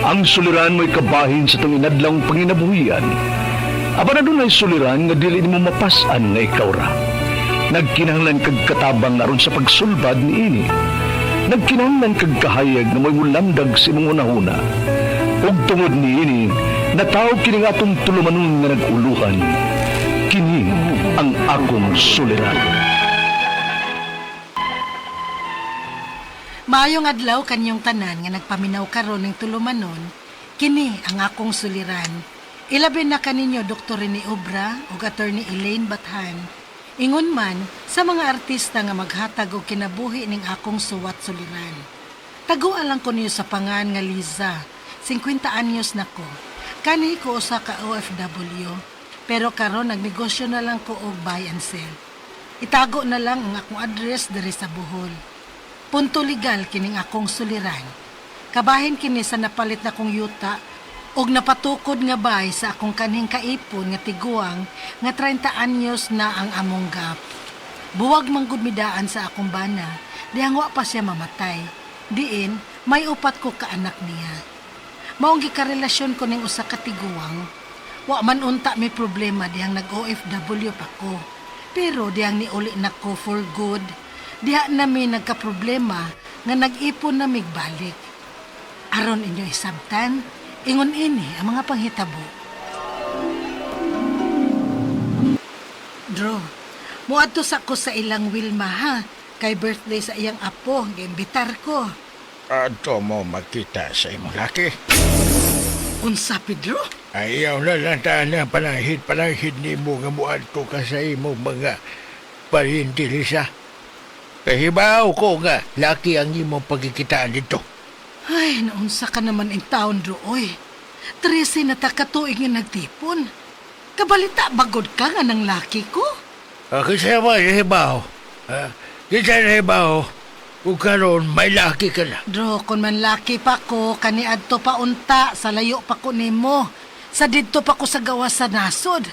Ang suliran mo'y kabahin sa itong inadlang panginabuhian. Aba na doon ay suliran nga dili mo mapasan nga ikaw ra. Nagkinahanglan kag katabang aron sa pagsulbad ni ini. Nagkinahanglan kag kahayag na mo'y mulamdag sa imong una-una. Ug tungod ni ini, natawag kini nga atong tulumanon nga nag-uluhan. Kini ang akong suliran. Maayong adlaw kanyong tanan nga nagpaminaw karon ning tulumanon, kini ang akong suliran. Ilabi na kaninyo Dr. Rene Obra ug Attorney Elaine Bathan. Ingon man sa mga artista nga maghatag og kinabuhi ning akong suwat suliran. Taguan lang ko niyo sa pangan nga Liza. 50 anyos na ko. Kani ko usa ka OFW, pero karon nagnegosyo na lang ko og buy and sell. Itago na lang ang akong address diri sa Bohol. Punto legal kining akong suliran. Kabahin kini sa napalit na kong yuta og napatukod nga bay sa akong kaning kaipon nga tiguang nga 30 anyos na ang among gap. Buwag manggud midaan sa akong bana, dihang wa pa siya mamatay. Diin, may upat ko ka anak niya. Maong gikarelasyon ko ning usa ka tiguang. Wa man unta may problema dihang nag-OFW pa ko. Pero dihang niuli na ko for good, diha nami nagka-problema nga nag-ipon na migbalik. Aron inyo isabtan, ingon ini ang mga panghitabo. Dro, muadto sa ko sa ilang Wilma ha, kay birthday sa iyang apo, giimbitar ko. Ato mo makita sa imong laki. Unsa Pedro? Ayaw na lang na panahid ni mo nga muadto ka sa imong mga parintilisa. Kahibaw ko nga, laki ang imong pagkikitaan dito. Ay, naunsa ka naman in taon, Dro, oy. 13 na takatuig nga nagtipon. Kabalita, bagod ka nga ng laki ko. Kasi mo, hibaw. Kita na hibaw. Kung karon may laki ka na. Dro, kung man laki pa ko, kaniadto pa unta, sa layo pa ko nimo. Sa didto pa ko sa gawas sa nasod.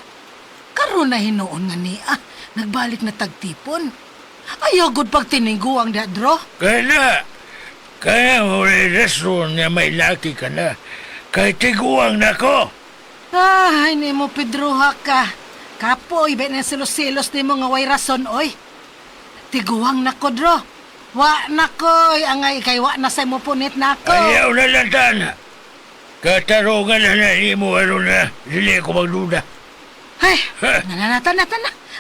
Karon na hinuon nga niya, nagbalik na tagtipon. Ayaw gud pag tiniguang da, Dro. Kaya mo rin rason na may laki ka na. Kay tiguang na ko. Ay, nimo Pedro ha ka. Kapoy, ba na silos-silos nimo nga way rason, oy. Tiguang na ko, Dro. Wa na koy, angay kay wa na sa mo punit na ko. Ayaw na lang tana. Katarungan na mo aron na. Dili ko magduda. Ay, nananata.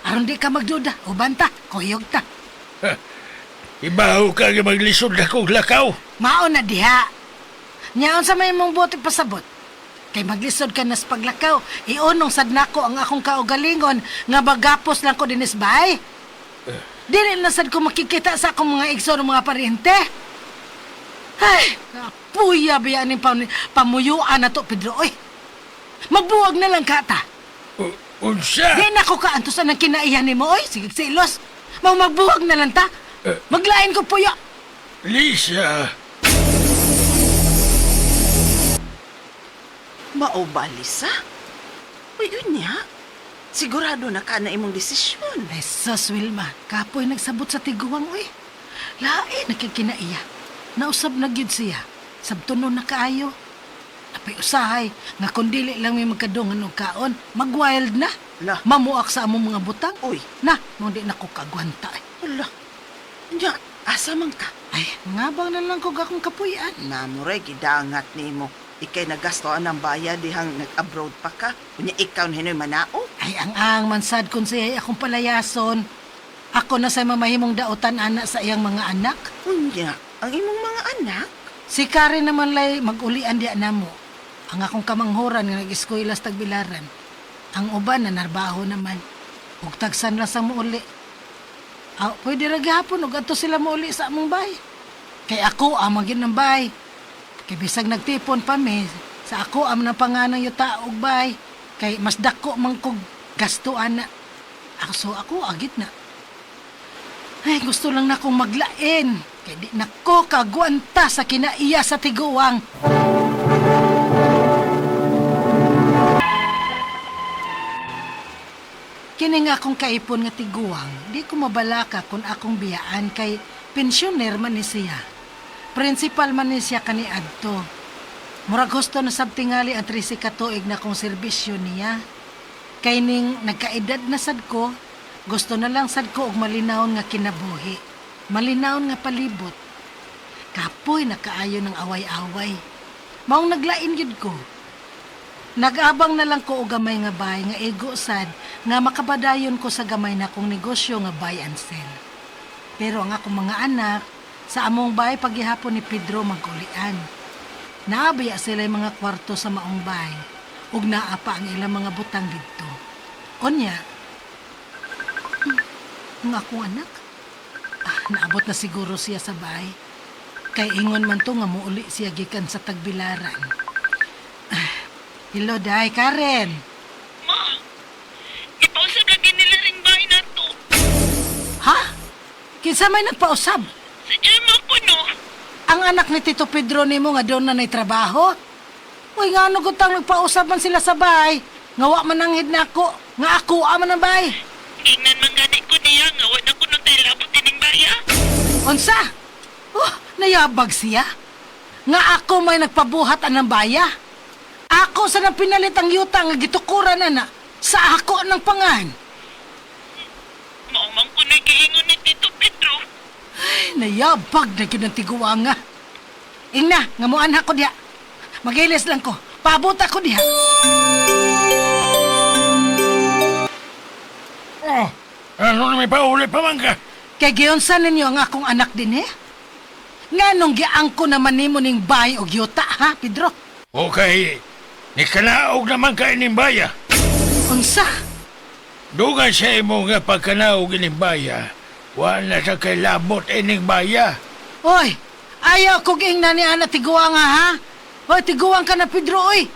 Aron di ka magduda. Ubanta, kuyog ta. Ibaho ka nga maglisod na kong lakaw. Mao na diha. Nyaon sa may mong buti pasabot. Kay maglisod ka na sa paglakaw. Iunong sad nako ang akong kaugalingon nga bagapos lang ko dinis bay. Dili na sad ko makikita sa akong mga igsoon mga pariente. Ay, kapuya biya ni pamuyuan na to, Pedro. Oy, magbuwag na lang ka ta. Unsa? Di na ko kaantosan ng kinaihan ni mo, oy. Sige, silos. Magbuwag na lang ta. Maglain ko puya. Lisa. Mao ba, Lisa? Uy, yun niya. Sigurado na ka na imong desisyon. Esos, Wilma. Kapoy nagsabot sa tiguang, oy. Lain nakikinaiya. Nausab na gyud siya. Sabtunon na kaayo. Napay usahay, nga kundili lang may magkadungan og kaon, mag-wild na. La. Mamuak sa among mga butang. Uy. Na, mong di na ko kagwanta. Hala. Nya, asa man ka? Ay, ngabang na lang ko akong kapuyan. Namuray, gidangat ni mo. Ikay nagastoan ng bayad dihang nag-abroad pa ka. Kunya ikaw hinoy manao. Ay, ang mansad kun siya akong palayason. Ako na sa mamahimong dautan anak sa iyang mga anak. Kunya, ang imong mga anak? Si Karen naman lay mag-ulian di na mo. Ang akong kamanghuran nga nag-eskwela sa Tagbilaran. Ang uban na narbaho naman. Ug tagsan lang sa muuli. Pwede ra gihapon ug adto sila muuli sa among bay. Kay ako amagin ng bay. Kay bisag nagtipon pa mi, sa ako am na panganang yuta og bay. Kay mas dako man kog gastuan na. Ako agit na. Ay, gusto lang na akong maglain. Kay di na ko kagwanta sa kinaiya sa tiguang. Kini nga akong kaipon nga tiguang, di ko mabalaka kung akong biyaan kay pensioner man ni siya. Principal man ni siya kani adto. Murag gusto na sabtingali ang 13 katuig na kong serbisyo niya. Kay ning nagkaedad na sad ko, gusto na lang sad ko og malinawon nga kinabuhi. Malinawon nga palibot. Kapoy nakaayo ng away-away. Maong naglain yun ko. Nag-abang na lang ko og gamay nga bahay nga ego sad nga makabadayon ko sa gamay na kong negosyo nga buy and sell. Pero ang akong mga anak, sa among bahay paghihapon ni Pedro magkulian. Naabaya sila yung mga kwarto sa maong bahay ug naa pa ang ilang mga butang dito. Onya, ang akong anak, naabot na siguro siya sa bahay. Kay ingon man to nga muuli siya gikan sa tagbilaran. Hello, Day, Karen. Ma, ipausap lagi nila ring bahay na to. Ha? Kinsa may nagpausab? Sa Gemma ko, no? Ang anak ni Tito Pedro nimo nga doon na trabaho? Uy, nga ano gutang nagpausab man sila sa bahay? Ngawa man ang hid na ako, nga ako man ang bahay. Ingnan man gani ko niya nga wala ko nung tayo labot dining baya. Unsa? Oh, nayabag siya. Nga ako may nagpabuhat anang baya. Ako sa nang pinalit ang yuta nga gitukuran na sa ako ng pangan. Maumang ko na giingon ni Tito Pedro. Ay, nayabag na ginantiguwa nga. Ingna, nga mo anak ko diha. Magilis lang ko. Paabot ako diha. Oh, ano na may pauli pa man ka? Kay giyonsan ninyo ang akong anak din eh. Nga nung giangko naman nimo ning bahay og yuta ha, Pedro? Okay, ni kanaog naman ka inimbaya. Unsa? Dugan sa imo nga pagkanaog inimbaya, wala sa kay labot ining baya. Oy, ayaw ko giingna ni ana tiguang nga ha. Oy, tiguang ka na Pedro oy.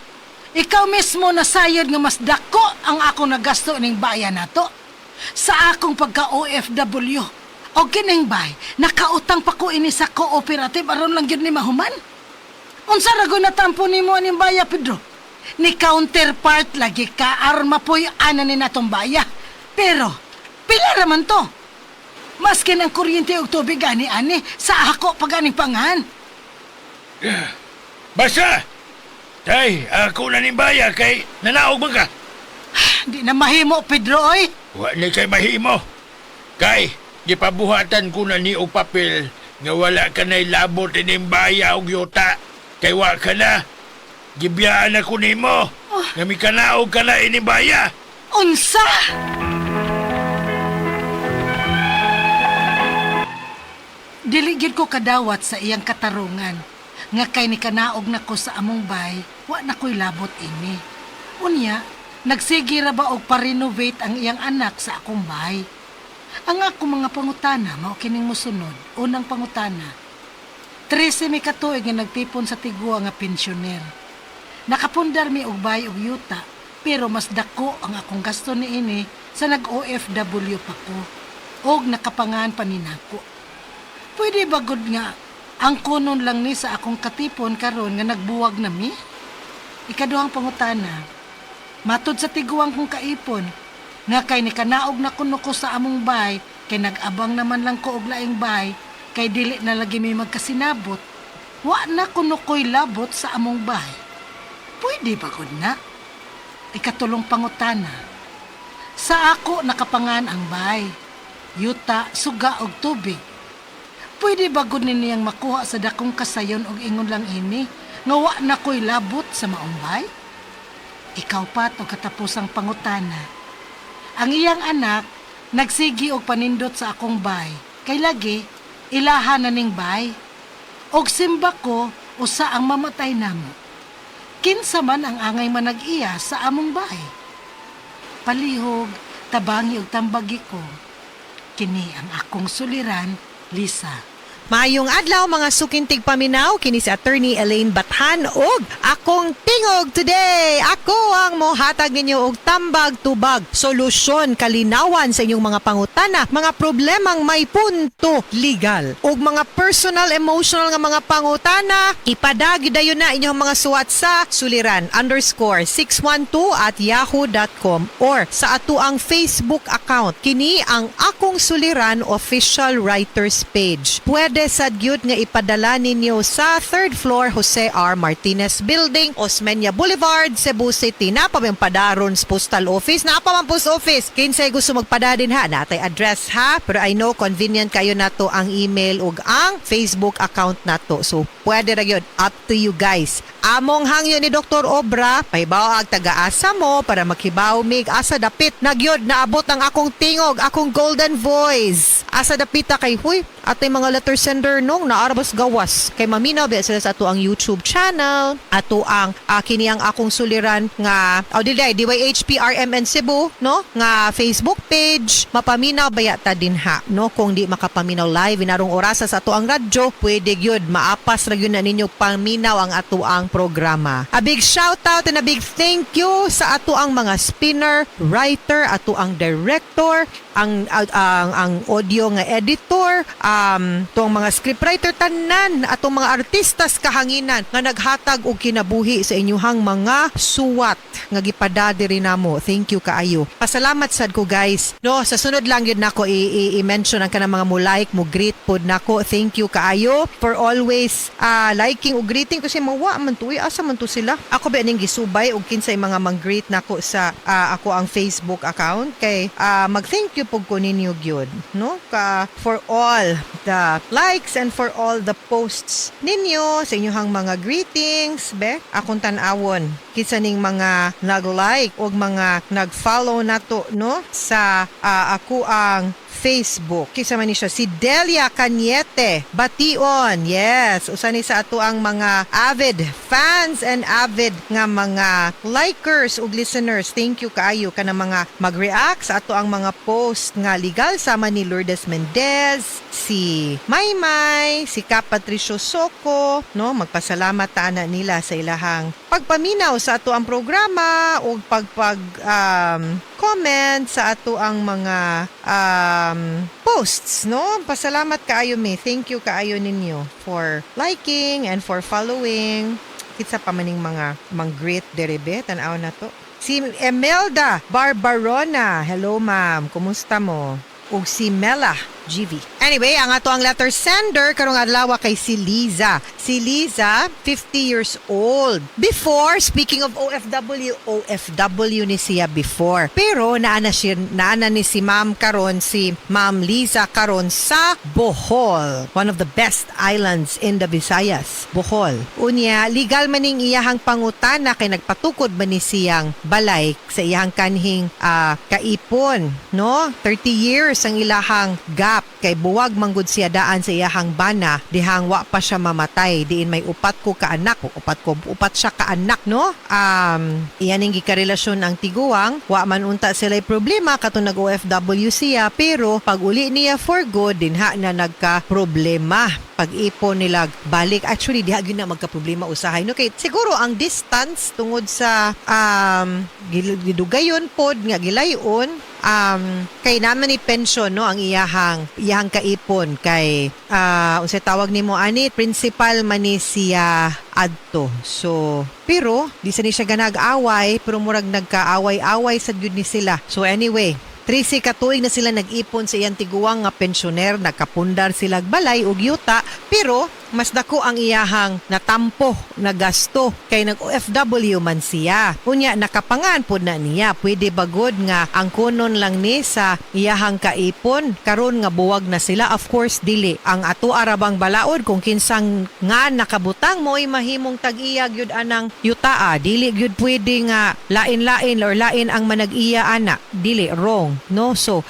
Ikaw mismo nasayod nga mas dako ang akong nagasto ning bayan nato. Sa akong pagka-OFW. O kining bay, nakautang pa ko ini sa cooperative aron lang yun ni mahuman. Unsa rago natampo nimo aning baya, Pedro? Ni counterpart lagi ka arma po'y ana ni natong baya. Pero, pila raman to? Maskin ang kuryente og tubig ani-ani sa ako paganing pangan. Basta! Tay, ako na nimbaya kay nanaog man ka. Di na mahimo, Pedro, oy. Wala kay mahimo. Kay, gipabuhatan ko na ni og papel nga wala ka na'y labot inimbaya og yuta. Kay wa ka na. Gibiyaan ako nimo. Nga may kanaog ka na inimbaya. Unsa? Diligid ko kadawat sa iyang katarungan. Nga kay ni kanaog na ko sa among bay, wa na ko'y labot ini. Unya, nagsige ra ba og pa-renovate ang iyang anak sa akong bay? Ang akong mga pangutana, mao kining mosunod. Unang pangutana, 13 may katuig nga nagtipon sa tigwa nga pensyoner. Nakapundar mi og bay og yuta, pero mas dako ang akong gasto niini sa nag-OFW pa ko. Og nakapangan pa ni nako. Pwede ba gud nga ang kunon lang ni sa akong katipon karon nga nagbuwag na mi? Ikaduhang pangutana, matud sa tiguang kong kaipon, nga kay ni kanaog na kuno ko sa among bay, kay nag-abang naman lang ko og laing bay, kay dili na lagi may magkasinabot, wa na kuno ko'y labot sa among bay. Pwede ba gud na? Ikatulong pangutana, sa ako nakapangan ang bay, yuta, suga og tubig. Pwede ba gud niyang makuha sa dakong kasayon og ingon lang ini, nga wa na ko'y labot sa maong bay? Ikaw pa to katapusang pangutana. Ang iyang anak, nagsigi og panindot sa akong bay, kay lagi, ilaha na ning bay. Og simba ko, usa ang mamatay namo. Kinsa man ang angay manag-iya sa among bay. Palihog, tabangi og tambagi ko. Kini ang akong suliran, Lisa. Maayong adlaw mga sukintig paminaw, kini si Attorney Elaine Bathan og akong tingog today. Ako ang mohatag ninyo og tambag tubag, solusyon, kalinawan sa inyong mga pangutana, mga problemang may punto legal og mga personal emotional nga mga pangutana. Ipadagi dayon na inyong mga suwat sa suliran_612@yahoo.com or sa atuang Facebook account. Kini ang Akong Suliran official writers page. Pwede pwede sad gyud nga ipadala ninyo sa 3rd floor Jose R. Martinez Building, Osmeña Boulevard, Cebu City. Napa may padaron sa postal office, napa man post office. Kinsay gusto magpada din ha, natay address ha. Pero I know convenient kayo nato ang email ug ang Facebook account nato. So pwede ra gyud, up to you guys. Among hangyo ni Dr. Obra, paibaw ag taga-asa mo para makibaw mig asa dapit nagyod naabot ang akong tingog, akong golden voice. Asa dapita kay huy, atay mga letter sender nung naarabas gawas. Kay maminaw ba sila sa ato ang YouTube channel, ato ang kini ang akong suliran nga DYHPRMN Cebu, no? Nga Facebook page, mapaminaw bayata din ha, no? Kung di makapaminaw live inarong orasa sa ato ang radyo, pwede gyud maapas ra gyud na ninyo paminaw ang ato ang programa. A big shout out and a big thank you sa ato ang mga spinner, writer, ato ang director, ang audio nga editor, tuang mga scriptwriter tanan, atong mga artistas kahanginan nga naghatag og kinabuhi sa inyuhang mga suwat nga gipadadiri namo. Thank you kaayo. Pasalamat sad ko guys. No, sa sunod lang yun nako i-mention ang kanang mga mo like, mo greet pod nako. Thank you kaayo for always liking o greeting kasi mawa man to, asa man to sila. Ako ba ning gisubay og kinsay mga mang-greet nako sa ako ang Facebook account kay mag-thank you pug ko ninyo gyud, no? For all the likes and for all the posts ninyo sa inyong mga greetings, be. Akong tan-awon kinsa ning mga nag-like og mga nag-follow nato, no? Sa ako ang Facebook. Kisa man ni siya si Delia Cañete Bation. Yes, usa ni sa ato ang mga avid fans and avid nga mga likers ug listeners. Thank you kaayo kana mga mag-react sa ato ang mga post nga legal sama ni Lourdes Mendez, si Maymay, si Kap Patricio Soco, no? Magpasalamat ta ana nila sa ilahang pagpaminaw sa ato ang programa ug comment sa ato ang mga posts, no? Pasalamat kaayo me. Thank you kaayo ninyo for liking and for following. Kitsa pa maning mga great derebe tan-aw na to. Si Emelda Barbarona. Hello ma'am, kumusta mo? Ug si Mela GV. Anyway, ang ato ang letter sender karong adlaw kay si Liza. Si Liza, 50 years old. Before, speaking of OFW ni siya before. Pero naana ni si Ma'am karon, si Ma'am Liza karon sa Bohol. One of the best islands in the Visayas. Bohol. Unya, legal maning iyahang pangutana kay nagpatukod man ni siyang balay sa iyahang kanhing kaipon, no? 30 years ang ilahang gap kay buwag manggod siya daan sa iyahang bana dihang wa pa siya mamatay diin may upat siya ka anak, no? Iyaning gikarelasyon ang tiguang, wa man unta sila'y problema katong nag-OFW siya, pero pag uli niya for good dinha na nagka-problema pag-ipon nila balik. Actually diha gyud na magka-problema usahay, no? Kay siguro ang distance tungod sa gidugayon pod nga gilayon, kay naman ni pension, no, ang iyahang kaipon kay unsay tawag nimo ani, principal man ni siya adto. So pero di sa ni siya ganag-away, pero murag nagkaaway-away sad gyud ni sila. So anyway, 13 katuig na sila nag-ipon sa iyang tiguang nga pensyoner, nagkapundar sila balay ug yuta, pero mas dako ang iyahang natampo na gasto kay nag-OFW man siya. Unya nakapangan pod na niya, pwede bagod nga ang kunon lang ni sa iyahang kaipon karon nga buwag na sila. Of course dili ang ato arabang balaod kung kinsang nga nakabutang mo'y mahimong tag-iya gyud anang yuta, dili gyud pwede nga lain-lain or lain ang manag-iya ana, dili, wrong, no? So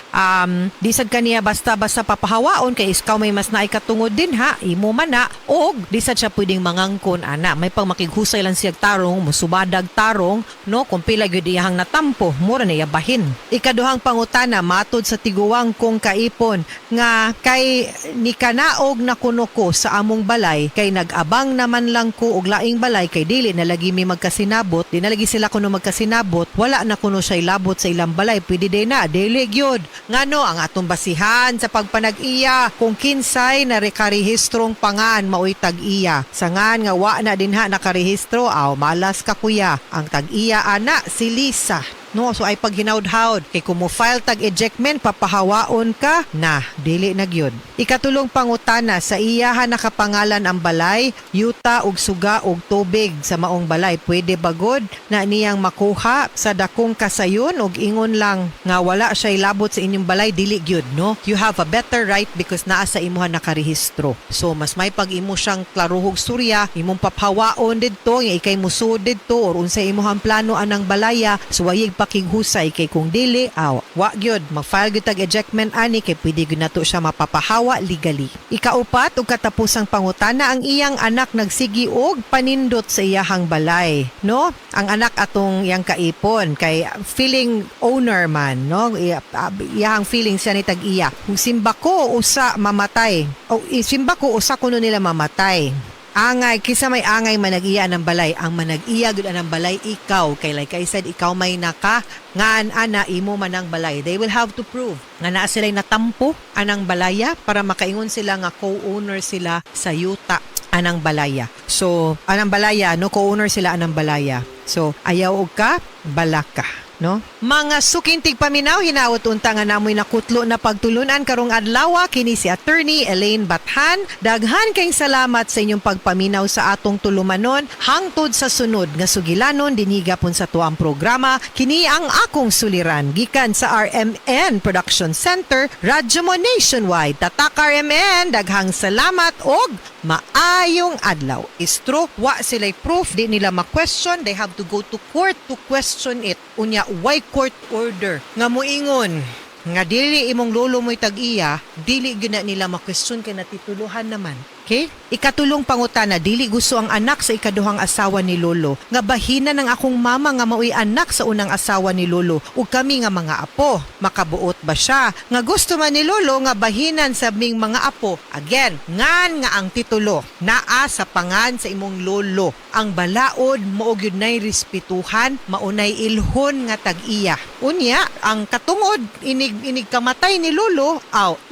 di sad kaniya basta-basta papahawaon kay iskaw may mas naikatungod din ha, imo man na og di sad siya pwedeng mangangkon ana. May pang makighusay lang siyag tarong, musubadag tarong, no? Kung pila gyud iyang natampo, mura na yabahin. Ikaduhang pangutana matud sa tiguang kong kaipon nga kay ni kanaog na kuno ko sa among balay kay nag-abang naman lang ko og laing balay kay dili na lagi mi magkasinabot, di na lagi sila kuno magkasinabot, wala na kuno siya ilabot sa ilang balay, pwede din na dili gyud ngano ang atong basihan sa pagpanag-iya kung kinsay na rekarehistrong pangan maoy tag-iya. Sangan nga wa na dinha nakarehistro, malas ka kuya. Ang tag-iya ana si Lisa. no? So ay paghinawd-hawd kay kung mo file tag ejectment papahawaon ka na dili na gyud. Ikatulong pangutana sa iyahan nakapangalan ang balay, yuta ug suga ug tubig sa maong balay pwede bagod na niyang makuha sa dakong kasayon ug ingon lang nga wala siya ilabot sa inyong balay dili gyud, no? You have a better right because naa sa imuha nakarehistro. So mas may pag imo siyang klaruhog surya, imong papawaon didto nga ikay musud didto or unsay imuhang plano anang balaya, suwayig pakighusay kay kung dili wa gyud mag-file gyud tag ejectment ani kay pwede gyud nato siya mapapahawa legally. Ikaupat ug katapusang pangutana ang iyang anak nagsigi og panindot sa iyahang balay, no? Ang anak atong iyang kaipon kay feeling owner man, no? Iyahang feeling siya ni tag-iya. Kung simba ko usa mamatay o simba ko usa kuno nila mamatay. Angay, kisa may angay manag-iya ng balay. Ang manag-iya gud ng balay ikaw. Kay like I said, ikaw may naka ngaan ana imo man ang balay. They will have to prove nga naa sila'y natampo anang balaya para makaingon sila nga co-owner sila sa yuta anang balaya. So, anang balaya, no? Co-owner sila anang balaya. So, ayaw og ka, balaka. No? Mga sukintig paminaw, hinaot unta nga namoy nakutlo na pagtulunan karong adlaw kini si Attorney Elaine Bathan. Daghan kayong salamat sa inyong pagpaminaw sa atong tulumanon hangtod sa sunod nga sugilanon dinhigapon sa tuang programa. Kini ang akong suliran gikan sa RMN Production Center, Radyo Mo Nationwide. Tatak RMN, daghang salamat og maayong adlaw. Istro, wa sila'y proof, di nila ma-question, they have to go to court to question it. Unya, why court order? Nga moingon, nga dili imong lolo mo'y tag-iya, dili gyud na nila ma-question kay natituluhan naman. Okay? Ikatulong pangutana, dili gusto ang anak sa ikaduhang asawa ni lolo. Nga bahina ng akong mama nga maoy anak sa unang asawa ni lolo. Ug kami nga mga apo, makabuot ba siya? Nga gusto man ni lolo nga bahinan sa ming mga apo. Again, ngan nga ang titulo, naa sa pangan sa imong lolo. Ang balaod, moog yun na'y respetuhan, maunay ilhon nga tag-iya. Unya, ang katungod, inig kamatay ni lolo,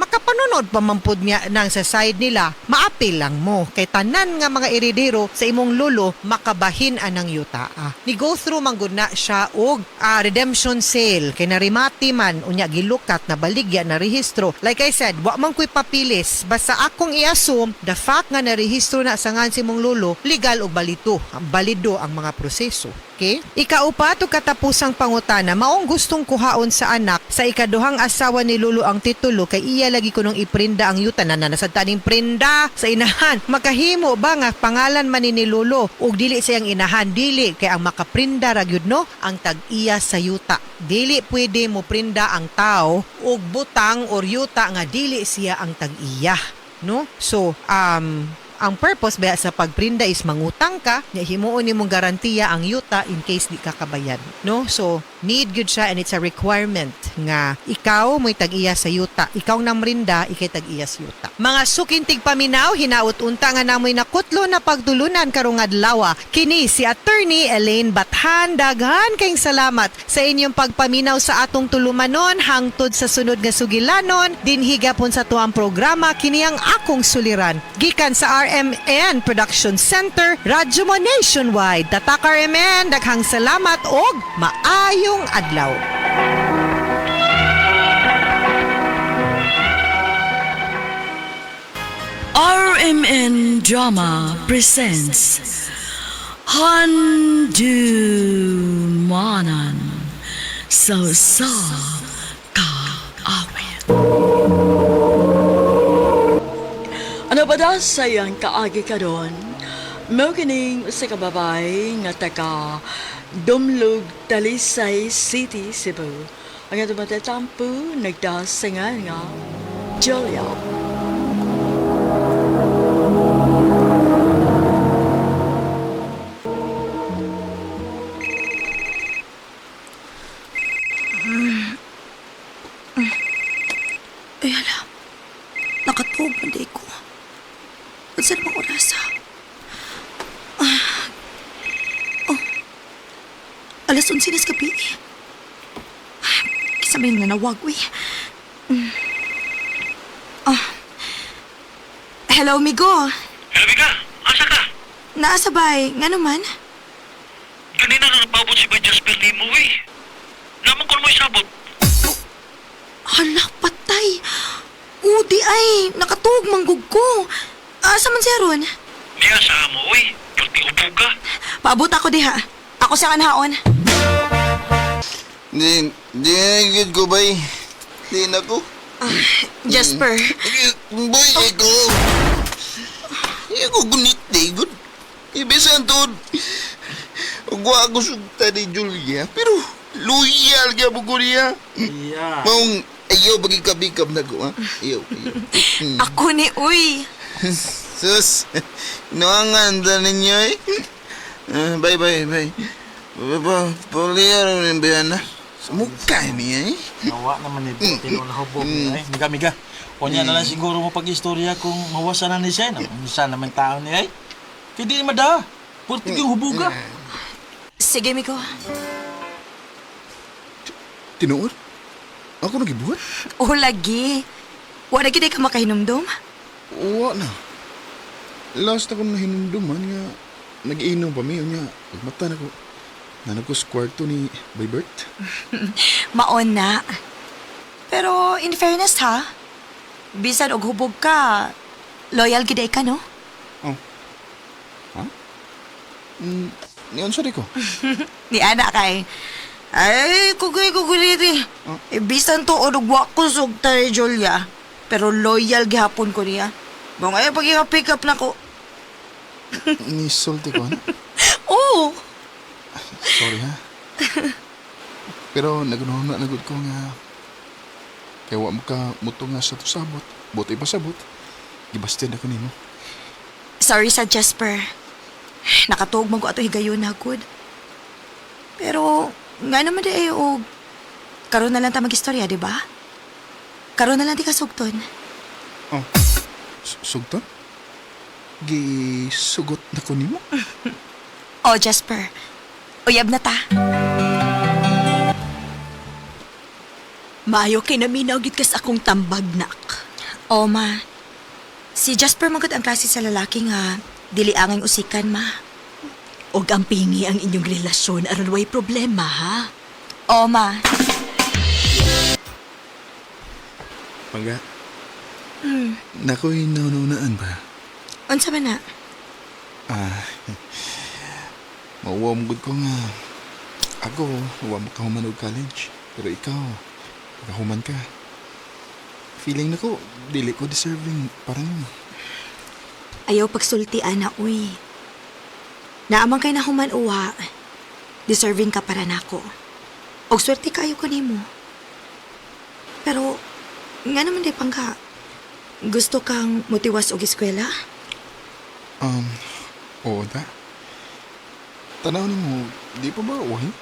makapanunod pamampod niya nang sa side nila, maapi lang mo. Kay tanan nga mga eredero sa imong lolo, makabahin anang yuta. Ni go through manggod na siya og redemption sale. Kay narimati man, unya gilukat na baligya na rehistro. Like I said, wa man ko'y papilis. Basta akong i-assume, the fact nga narehistro na sa ngan si imong lolo, legal o balido ang mga proseso. Okay? Ikaupat o katapusang pangutana, maong gustong kuhaon sa anak sa ikaduhang asawa ni lolo ang titulo kay iya lagi ko nung iprinda ang yuta na nasagtaning prinda sa inahan. Makahimo ba nga pangalan man ni lolo ug dili sayang inahan, dili kay ang makaprinda ra gyud no ang tag-iya sa yuta. Dili pwede mo prinda ang tao ug butang or yuta nga dili siya ang tag-iya, no? So, ang purpose ba sa pagprinda is mangutang ka, himuon nimong garantiya ang yuta in case di ka kabayad, no? So, need good siya and it's a requirement nga ikaw mo'y tag-iya sa yuta. Ikaw namrinda, ikay tag-iya sa yuta. Mga sukintig paminaw, hinaut unta nga namoy nakutlo na pagtulunan karong adlaw. Kini si Attorney Elaine Bathan. Daghan kayong salamat sa inyong pagpaminaw sa atong tulumanon hangtod sa sunod nga sugilanon. Dinhigapon sa tuang programa, kini ang akong suliran. Gikan sa RMN Production Center, Radyo Mo Nationwide. Tatak RMN, daghang salamat og maayong adlaw. RMN Drama presents Handumanan Sa Kaawit. Ano ba daw sayang kaagi ka doon? Mo kining sa kababay nga taga Dumlug, Talisay City, Cebu. Ang ato matatampo nagdasingan nga Julia. Ay, hala. Nakatuog man di ko. Ba't saan bang oras, ha? Alas 11 na sa gabi. Kisabihin na nawagwi. Hello, Migo. Hello, Mika. Asa ka? Naasabay. Nga naman? Kanina nga napabot si Bay Jasper ni mo, eh. Naman ko mo isabot. Hala, patay. Udi ay, nakatuog manggug ko. Asa man siya ron? Niya sa mo, uy. Pagti upo ka. Paabot ako diha. Ako siya kanhaon. Di ko bay. Di na ko. Jasper, Boy, eko. Eko gunit di good. Ibisan to. Ugwa ako sugta ni Julia. Pero loyal ka mo ko niya. Iya. Maong ayaw bagikabikab na ko, ha? Ayaw. ako ni Uy. Sus, noangan ninyo eh. Bye. Poliyar mo yung bayan na. Sa mukha niya eh. Nawa naman ito. Tilo na hubog. Miga. Kunya na lang siguro mo pag-istorya kung mawasan na ni siya. Misa naman tao niya eh. Hindi naman da. Purtig yung hubuga. Sige, Miko. Tinuod? Ako nagibuhat? O lagi. Wala gid ka makahinumdum? Oo na. Last ako na hinumduman nga nag-iinom pa mi niya. Pagmata na ko. Nanag ko sa kwarto ni Baybert. Maon na. Pero in fairness ha, bisan og hubog ka, loyal gid ka no? Niyon sorry ko. Ni ana kay ay, kugoy diri. Bisan to orugwa ko sugta ni Julia. Pero loyal gihapon ko niya. Bang ay pag-pick up na ko. Nisulti ko, ano? Oo. Sorry, ha? Pero nagud ko nga kaya wa mo ka muto nga sa to sabot. Buti pa sabot. Gibasted ako nimo. Sorry sa Jasper. Nakatuog man ko ato higayon na good. Pero nga naman di og karon na lang ta mag-istorya, di ba? Karon na lang di ka sugton. Oh. Sugton? Gisugot na ko nimo? Oh, Jasper. Uyab na ta. Maayo kay naminaw gid kas akong tambag nak. Oh, ma. Si Jasper magod ang klase sa lalaki nga dili angay usikan, ma. Og ang pingi ang inyong relasyon aron way problema ha. Oh, ma. Pangga. Nako'y naunaan ba? Unsa man na? Mauwam gud ko nga. Ako, huwag mo kahuman og college. Pero ikaw, kahuman ka. Feeling na ko, dili ko deserving parang yun. Ayaw pagsultian na, uy. Naamang kay nahuman uwa, deserving ka para nako. Og swerte kayo ko nimo. Pero, nga naman di pangga, gusto kang motiwas og eskwela? Oo da. Tanaw ni mo, di pa ba uwahin?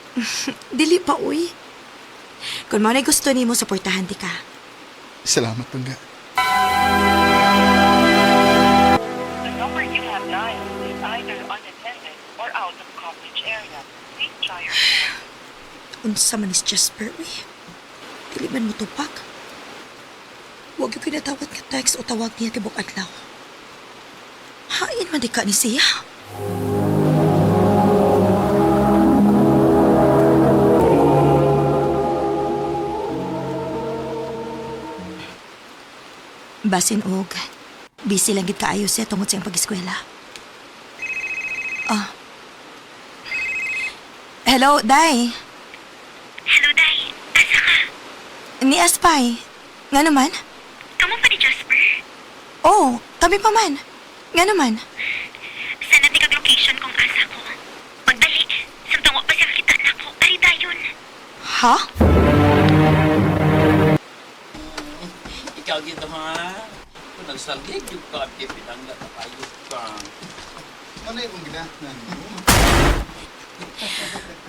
Dili pa, uy. Kung mo na gusto nimo, suportahan ti ka. Salamat, Pangga. The number you have dialed is either unattended or out of coverage area. Please try your phone. Unsa man is Jasper, uy. Dili man mo tupak. Huwag yung kinatawag nga text o tawag niya tibok adlaw. Hain man di ka ni siya. Basin og, busy lang gid kaayo siya tungod sa iyang pag-eskwela. Hello, Day. Hello, Day. Asa ka? Ni Aspay. Nga naman? Kamu pa ni Jasper? Oh, kami pa man. Nga naman? Sana di kag-location kung asa ko. Pagdali, samtang wa pa siya kita na ko. Ari dayon. Ha? Ikaw gito ha. Kung nagsalgig yung kapit, pinanggat na tayo ka. Ano yung ginahan?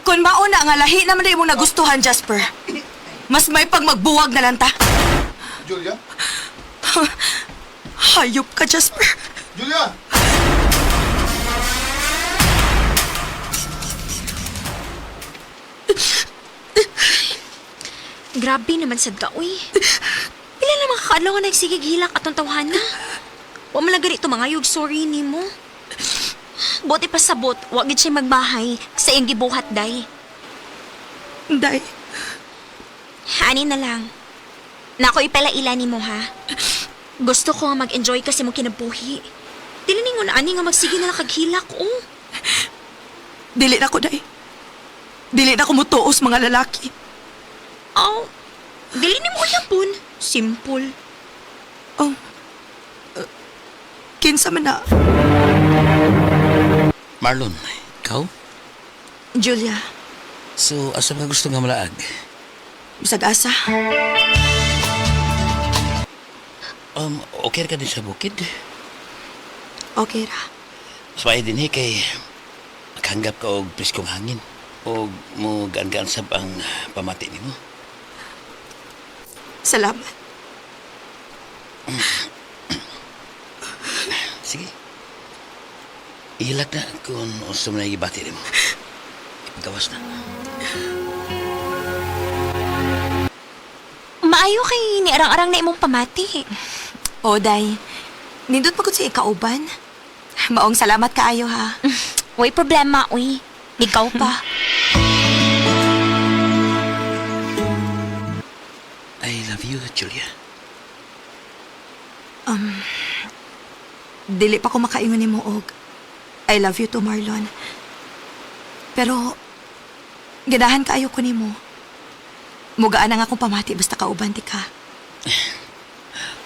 Kung mauna nga lahi naman na imong nagustuhan, Jasper. Mas may pag magbuwag na lang ta. Julia? Hayop ka, Jasper. Julia! Grabe naman sad ka, uy. Pila naman kakaadlaw nga nagsigig hilak atong tawhana. Wa man lang ganito mga yug sorry nimo. Buti pa sabot, wa gid siya magbahay sa iyang gibuhat, day. Day, Ani na lang. Nako ipalaila ni mo ha. Gusto ko nga mag-enjoy kasi mo kinabuhi. Dili ningon ani nga magsige na kaghilak oh. Dili na ko, day. Dili na ko mutuos mga lalaki. Oh, dili ni mo yapon. Simple. Oh. Kinsa man na. Marlon, ikaw? Julia, So, asa ka gusto nga malaag? bisag asa. Okay ka din sa bukid? Okay ra. Sabay din kay makahanggap ka og priskong hangin. O mo gaan-gaan sab ang pamati nimo. Salamat. Sige. Ihilag na kung gusto mo na ibati nimo. Ipagawas na. Maayo kay ni arang-arang na imong pamati. O, day. Nindot pagod sa ikauban. Maong salamat kaayo, ha. Way problema, uy. Ikaw pa. I love you, Julia. Dili pa ko makaingon ni mo og I love you to Marlon. Pero, ganahan kaayo ko ni mo. Mugaan na nga akong pamati basta kauban ti ka.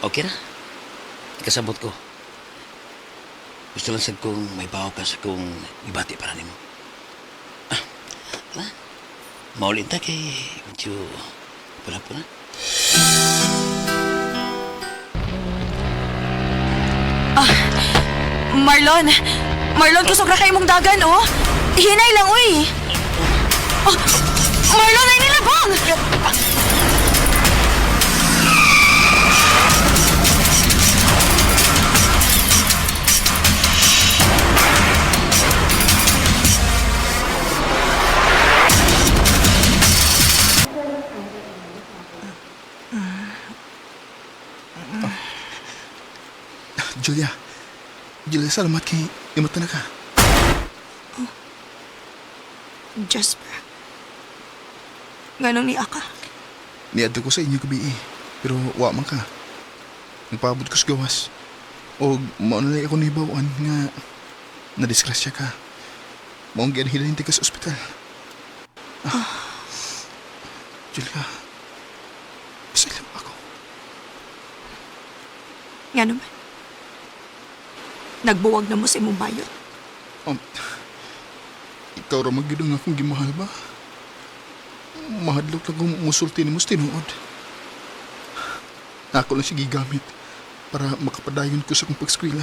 Okay na. Ikasabot ko. Gusto lang sad kong may bawa ka sa kong ibati para nimo. Maulin ta kay medyo pula-pula. Marlon! Marlon, kusog na kayo mong dagan, oh! Hinay lang, uy! Oh, Marlon, ay nilabang! Julia. Julia, salamat kay imot na ka. Jasper. Ganong ni Aka. Niadto ko sa inyo gabi pero wa man ka. Nagpaabot ko sa gawas. O maunalay ako ni Bawaan nga nadisgrasya ka. Maong gianhilan ka sa ospital. Julia, pasalamat ako. Nga naman. Nagbuwag na mo sa imong bayot. Ikaw ra magidong akong gimahal ba? Mahadlok lang kung musulti ni mo sa tinuod. Ako lang siya gigamit para makapadayon ko sa kong pagskwela.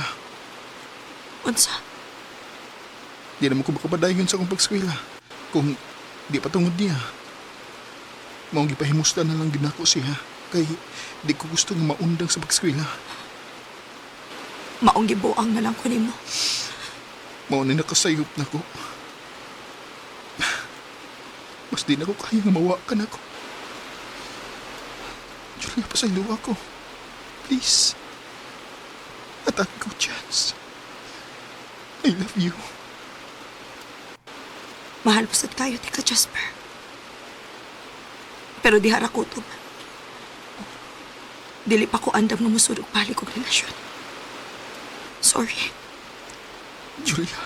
Unsa? Di naman ko makapadayon sa kong pagskwela kung di patungod niya. Maong gipahimusta na lang ginako siya kay di ko gusto nga maundang sa pagskwela. Maong gibuang na lang ko nimo. Mao na nakasayop na ko. Mas di na ko kaya nga mawakan ako. Julia, pasaylo ako. Please. Atake ko chance. I love you. Mahal po sad kayo, tika Jasper. Pero di hara kutob. Dili pa ko andam nga musudog balik og relasyon. Sorry. Julia.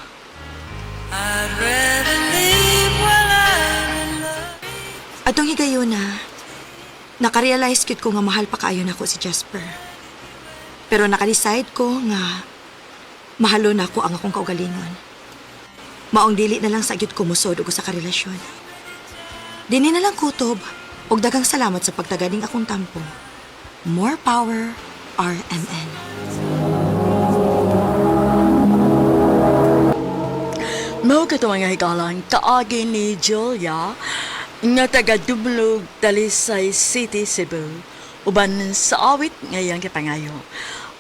Atong higayon na, nakarealize kit ko nga mahal pa kaayo na ako si Jasper. Pero nakadecide ko nga mahalo na ako ang akong kaugalingon. Maong dili na lang sa gyud ko musod og sa karelasyon. Dini na lang kutob og daghang salamat sa pagtaganing akong tampo. More power, RMN. Mao kato nga higalan kaagi ni Julia nga taga Dumlog, Talisay City, Cebu. Uban sa awit ngayang kipangayo.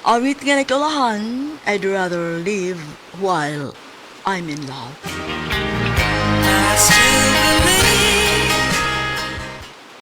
Awit nga nagkulahan, I'd rather live while I'm in love. I still believe